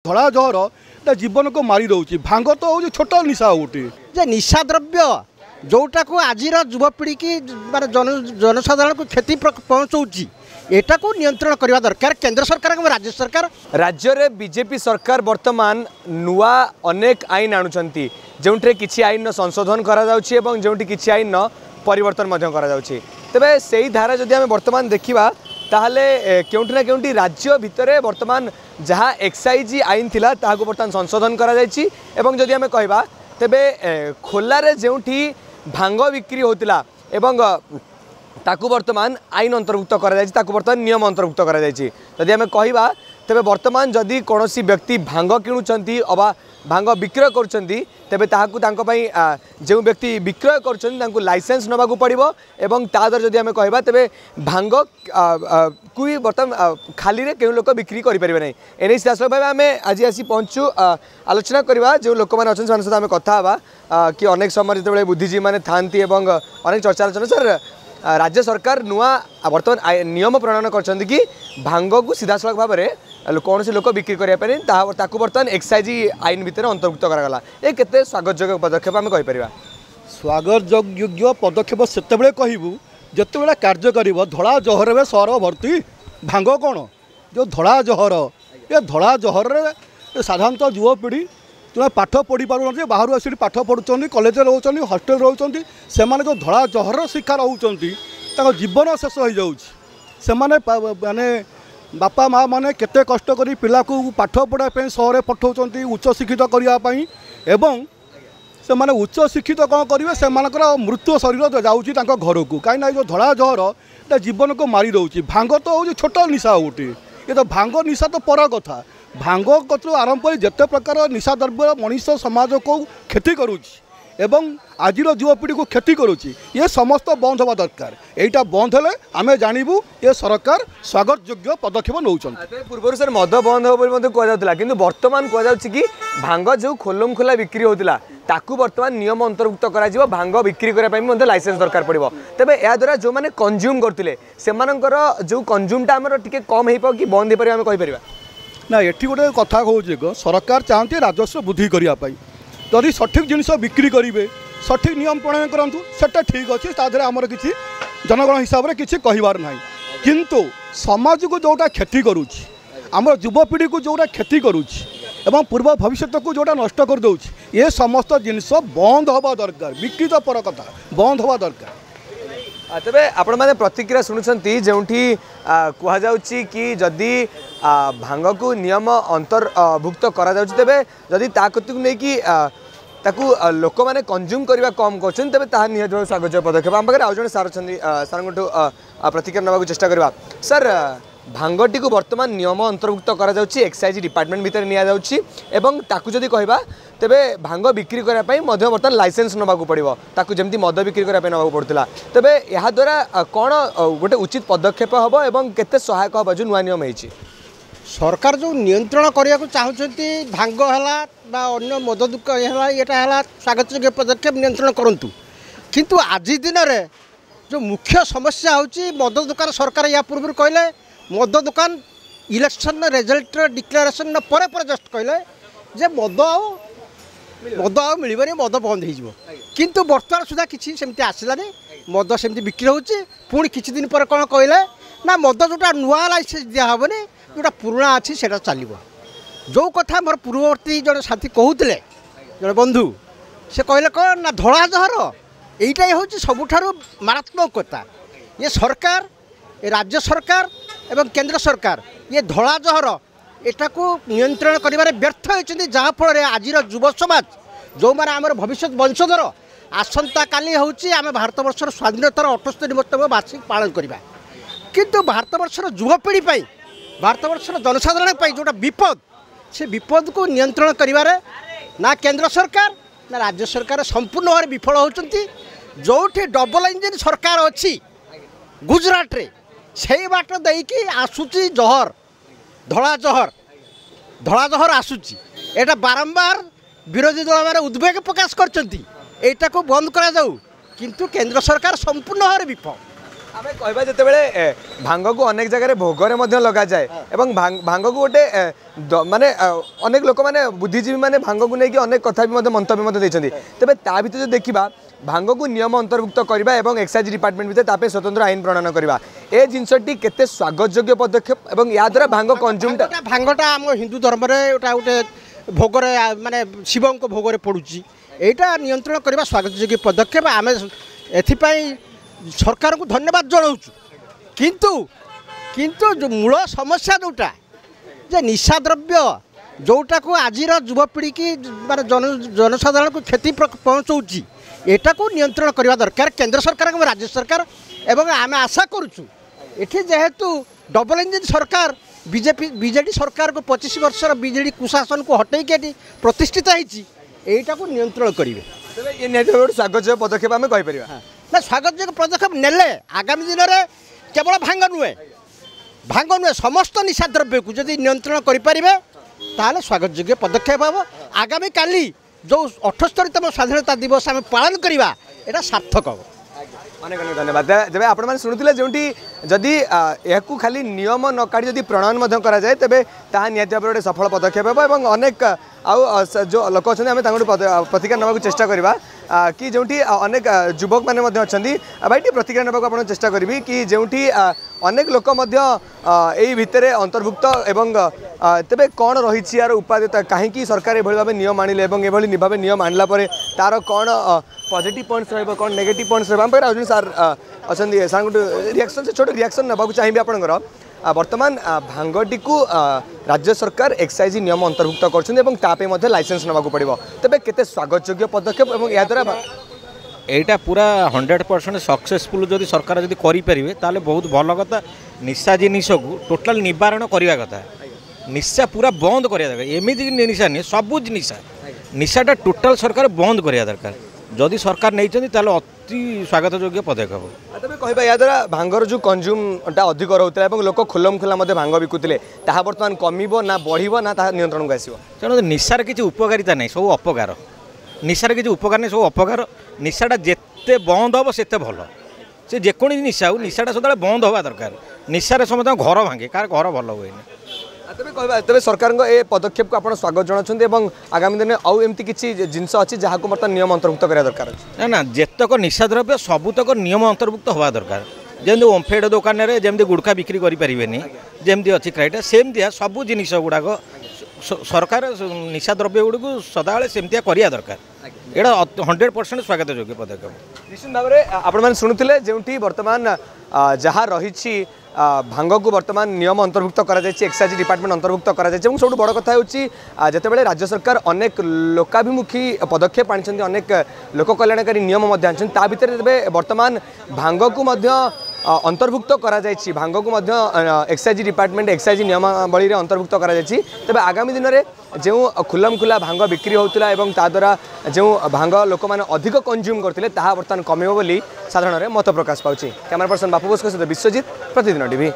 धड़ा जहर जीवन को मारी दौर भांग तो हूँ छोट निशा गोटे जे निशा द्रव्य जोटा को आज युवपीढ़ी की माने जनसाधारण को क्षति पहुँचाऊँगी एटा को नियंत्रण करने दरकार केंद्र सरकार और राज्य सरकार। राज्य में बीजेपी सरकार वर्तमान नुआ अनेक आईन आणुचंती जो किसी आईन संशोधन करा किसी आईन परिवर्तन तेबे से ही धारा जदि आम बर्तमान देखा ताहले केउंठी ना केउंठी राज्य भितर वर्तमान जहाँ एक्साइज आईन थिला ताहाको वर्तमान संशोधन करा जायछि एवं जदि आम कहबा तेबे खोलारे जेउठी भांग बिक्री होतिला एवं ताकू वर्तमान आईन अंतर्भुक्त करा जायछि ताकू वर्तमान नियम अंतर्भुक्त करा जायछि जदि आम कहबा तेबे वर्तमान जदि कोनोसी व्यक्ति भांग किणुचंती अबा भांग विक्रय करुचंती तेबे ताहाकू तांको पई जो व्यक्ति विक्रय करुचंती तांको लाइसेंस नबाकू पड़िबो एवं तादर जदि आम कहबा तेबे भांग को वर्तमान खाली रे केउ लोक बिक्री करि परिबे नै एनै शासक भाई आम आज आसी पहुँचु आलोचना करबा जो लोक माने अछन मान सहित आम कथा हबा कि अनेक समय जते बुद्धिजीवी माने थांती एवं अनेक चर्चा आलोचना सर राज्य सरकार नुआ वर्तमान नियम प्रणयन करछंती कि भांग को सीधा सड़क भाव में कौन से लोक बिक्री करने बर्तमान एक्साइज आईन भितर अंतर्भुक्त करागला ये केते स्वागतयोग्य पदक्षेप आम कहीपर स्वागतयोग्य पदक्षेप सेतबेले कहबू जितेबाला कार्य कर धड़ा जहर में सहर भर्ती भांग कौन जो धड़ा जहर ये धड़ा जहर साधारणतः युवपीढ़ी जो पाठ पढ़ी पार बाहर आस पाठ पढ़ुं कलेज रोच हस्टेल रोच से जो धड़ा जहर शिकार होती जीवन शेष हो जाऊँगी माने बापा माँ मैंने केते कष्ट करी पिला को पाठ पढ़ाई सहर पठाऊँ उच्च शिक्षित करने एवं से माने उच्च शिक्षित कौन करेंगे से मृत्यु शरीर जाऊँगी घर को कहीं जो धड़ा जहर जीवन को मारी दौर भांग तो हूँ छोट निशा गोटे ये तो भांग निशा तो पर कथा भांग कतु आरंभ कर जिते प्रकार निशा द्रव्य मनीष समाज को क्षति करुच्ची एवं आज युवपीढ़ी को क्षति करुच्ची ये समस्त बंद हवा दरकार यहीटा बंद हेले आमे जानबू ये सरकार स्वागत योग्य पदक्षेप नौछन। पूर्व सर मद बंद हो कहला कि बर्तमान कहुच्छी कि भांग जो खोलम खोला बिक्री होता ताकू बर्तमान नियम अंतर्भुक्त करा भांग बिक्री करने लाइसेंस दरकार पड़ो तेज या द्वारा जो मैंने कंज्यूम करते जो कंज्यूमटा आम टे कम हो कि बंद हो पारे आम कहीपर ना ये गोटे कथा कहूँ सरकार चाहती राजस्व वृद्धि करने जदि सठिक जिनस बिक्री करेंगे सठिक नियम प्रणयन करूँ सेटा ठीक अच्छे तादेह आमर किसी जनगण हिसाब से किसी कहबार ना किंतु समाज को जोटा क्षति करुच्ची आम युवपीढ़ी को जोटा क्षति करुच्ची एवं पूर्व भविष्य को जोटा नष्ट कर दौर ये समस्त जिनस बंद हवा दरकार बिक्री तो पर कथा बंद हवा दरकार। तेरे आपण मैंने प्रतिक्रिया शुणुंट जो कहुच्छी कि जदि भांग को नियम अंतर्भुक्त करा तेबे जदि ताकू लोक मैंने कंज्यूम करने कम कर तेज निहत स्वागत पदक्षेप आम पाखे आउ जड़े सार अच्छा सार प्रतिक्रिया नाक चेष्टा करवा सर भांगटी को बर्तमान नियम अंतर्भुक्त करा एक्साइज डिपार्टमेंट भितर नियाजी जदि कहबा तेबे भांग बिक्री करने बर्तमान लाइसेंस नबाकू पड़ो ताकू जमती मद बिक्री करने नबाकू पड़ता तेबे यह द्वारा कौन गोटे उचित पदक्षेप हम एवं केते सहायक हम जो नुआ नियम होती सरकार जो नियंत्रण करने को चाहते भांग है अन्य मद दुख है स्वागत योग्य पदक्षेप नियंत्रण करूँ किंतु आज दिन में जो मुख्य समस्या होची मद दुकान सरकार या पूर्व कहले मद दुकान इलेक्शन रिजल्ट डिक्लेरेशन पर जस्ट कहले जे मद आ मिलबनी मद बंद हो किंतु बर्तमान सुधा किसी सेमती आसलानी मद सेमती बिक्री होची पुणी किछि दिन पर कौन कहले ना मद जोटा नुआ लाइसेंस दिहबनी जोटा पुराना अच्छी से चलो जो कथा मोर पूर्ववर्ती जड़े साथी कहते जड़े बंधु से कहले कौन ना धड़ा जहर यहीटा हूँ सबुठारु मारात्मक कथा ये सरकार ये राज्य सरकार एवं केंद्र सरकार ये धड़ा जहर एटा को नियंत्रण करिबारे व्यर्थ होइछन्ति जहाँफल आज युव समाज जो मैंने आम भविष्य वंशधर आसंता काली होची आम भारत वर्षर स्वाधीनतार 78तम वार्षिक पालन करवा किंतु भारत वर्षर युवपीढ़ी भारत वर्षर जनसाधारण जोटा विपद से विपद को नियंत्रण करिबारे ना केंद्र सरकार ना राज्य सरकार संपूर्ण भाव विफल होती जो डबल इंजिन सरकार अच्छी गुजरात रे से बाट देकी आसूची जहर धड़ा जहर आसूची एटा बारंबार विरोधी दल मैंने उद्वेग प्रकाश करछन्ति एटा को बंद करा जाऊ किंतु केंद्र सरकार संपूर्ण भाव विफल आमे कहबा जेतेबेले भांग को अनेक जगह भोगरे मध्य लगा जाए एवं भांग को गोटे माने अनेक लोक माने बुद्धिजीवी माने भांग को लेकिन अनेक कथा भी मध्य मंतव्य मध्य देछन्ती तबे ता भितर देखिबा भांग को नियम अंतर्भुक्त करबा एवं एक्साइज डिपार्टमेंट भितर तापे स्वतंत्र आईन प्रणयन करबा ए जिनसटी केते स्वागत योग्य पदक्षेप एवं या द्वारा भांग कंज्यूमटा भांगटा हम हिंदू धर्म रे ओटा गोटे भोगरे माने शिवं को भोगरे पड़ुची एटा नियंत्रण करबा स्वागत योग्य पदक्षेप आमे एथिपाई सरकार को धन्यवाद जनाऊँ किंतु किंतु जो मूल समस्या जोटा जे निशा द्रव्य जोटा को आज युवपीढ़ी की माने जनसाधारण को क्षति पहुँचाऊँगी एटा को नियंत्रण करने दरकार केंद्र सरकार राज्य सरकार एवं आम आशा करुचु एठी जेहेतु डबल इंजिन सरकार बीजेडी सरकार को 25 वर्षर बीजेडी कुशासन को हटई के प्रतिष्ठित होईटा को नियंत्रण करेंगे स्वागत पदक्षेप आम कहीपर ना स्वागत पदक्षेप नेले आगामी दिन में केवल भांग नुहे समस्त निशा द्रव्य को जब नियंत्रण करें ताले स्वागत योग्य पदक्षेप हम आगामी काली जो 78तम स्वाधीनता दिवस आम पालन करवा यहाँ सार्थक हम अनेक अनेक धन्यवाद जब आपण शुणुले जो जदि यह खाली नियम न काढ़ी जदि प्रणयन करा जाए तेबे ताहा निहाती भाव गोटे सफल पदक्षेप एवं अनेक आउ जो लोक अच्छा आम प्रतिक्रिया नवा चेष्टा करवा कि जो अनेक युवक मैंने भाई प्रतिक्रिया नवा आप चेष्टा करी कि जो अनेक लोक यही भितर अंतर्भुक्त एवं तेबे कौन रही यार उपादेयता कहीं सरकार ये भाव नियम आनिले ये भाव नियम आणला तार कौन पॉजिटिव पॉइंट्स रहा कौन नेगेटिव पॉइंट्स रहा अर्जुन सार अच्छा सार गोटे रिएक्शन से छोटे रिएक्शन ना चाहिए आपंकर बर्तमान भांगटी को राज्य सरकार एक्साइज नियम अंतर्भुक्त कर लाइसेंस नवा पड़ो तेज केते स्वागत योग्य पदक्षेप और या द्वारा एटा पूरा 100% सक्सेसफुल जदि सरकार जदि करें ताले बहुत भल कथा निशा जिनिस को टोटाल निवारण करवा कथा निशा पूरा बंद करा दरकार एमती निशा नहीं सबू निशा निशाटा टोटाल सरकार बंद करा दरकार जदि सरकार नहीं ताले अति स्वागत योग्य पदक्षेप तेज कह या द्वारा भांगर जो कंज्यूमटा अधिक रोता है लोक खोलम खोला भांग बिकुले ताहा बर्तमान कमिबो ना बढ़िबो ना ताहा नियंत्रण को आसीबो तेणु निशार किसी उपकारिता नहीं सब अपकार निशार किसी उपकार नहीं सब अपकार निशाटा जिते बंद हम से भल से जेकोसी निशा हो निशाटा सदा बंद हवा दरकार निशार समस्त घर भांगे कार घर भल हुए तेज कह तेज सरकार ए पदक्षेप को आप स्वागत जनाऊँ आगामी दिन आउ एमती किसी जिनस अच्छी जहाँ को बर्तमान नियम अंतर्भुक्त करा दरकार ना ना जेतक निशा द्रव्य सबुतक नियम अंतर्भुक्त हवा दरकार जमी ओम्फेड दुकान में जमी गुड़खा बिक्री करें जमी अच्छी क्राइटेरिया सेमती सब जिनिस गुड़ाक सरकार निशा द्रव्य गुड़ सदाबे सेमतिया करिया दरकार एटा 100% स्वागत योग्य पदक्षेप निश्चित भाव में आपण शुणुले जो बर्तमान जहाँ रही भांग को बर्तमान नियम अंतर्भुक्त करा जायछि एक्साइज डिपार्टमेंट अंतर्भुक्त करा जायछि सब बड़ कथा होछि जेतेबेले राज्य सरकार अनेक लोकाभिमुखी पदक्षेप आनिछन्ति अनेक लोक कल्याणकारी नियम मध्य आनिछन्ति ता भितर बर्तमान भांग को मध्य अंतर्भुक्त करा जायछि भांग को मध्य एक्साइज डिपार्टमेंट एक्साइज नियमावली रे अंतर्भुक्त करा जायछि तबे आगामी दिन में जो खुलम खुला भांग बिक्री होउतला एवं ता द्वारा जो भांग लोक माने अधिक कंज्यूम करथिले ताहा बर्तमान कमिबो बोली साधारण मत प्रकाश पाउछि कैमरा पर्सन बापू बोस सहित विश्वजीत प्रतिदिन टीवी।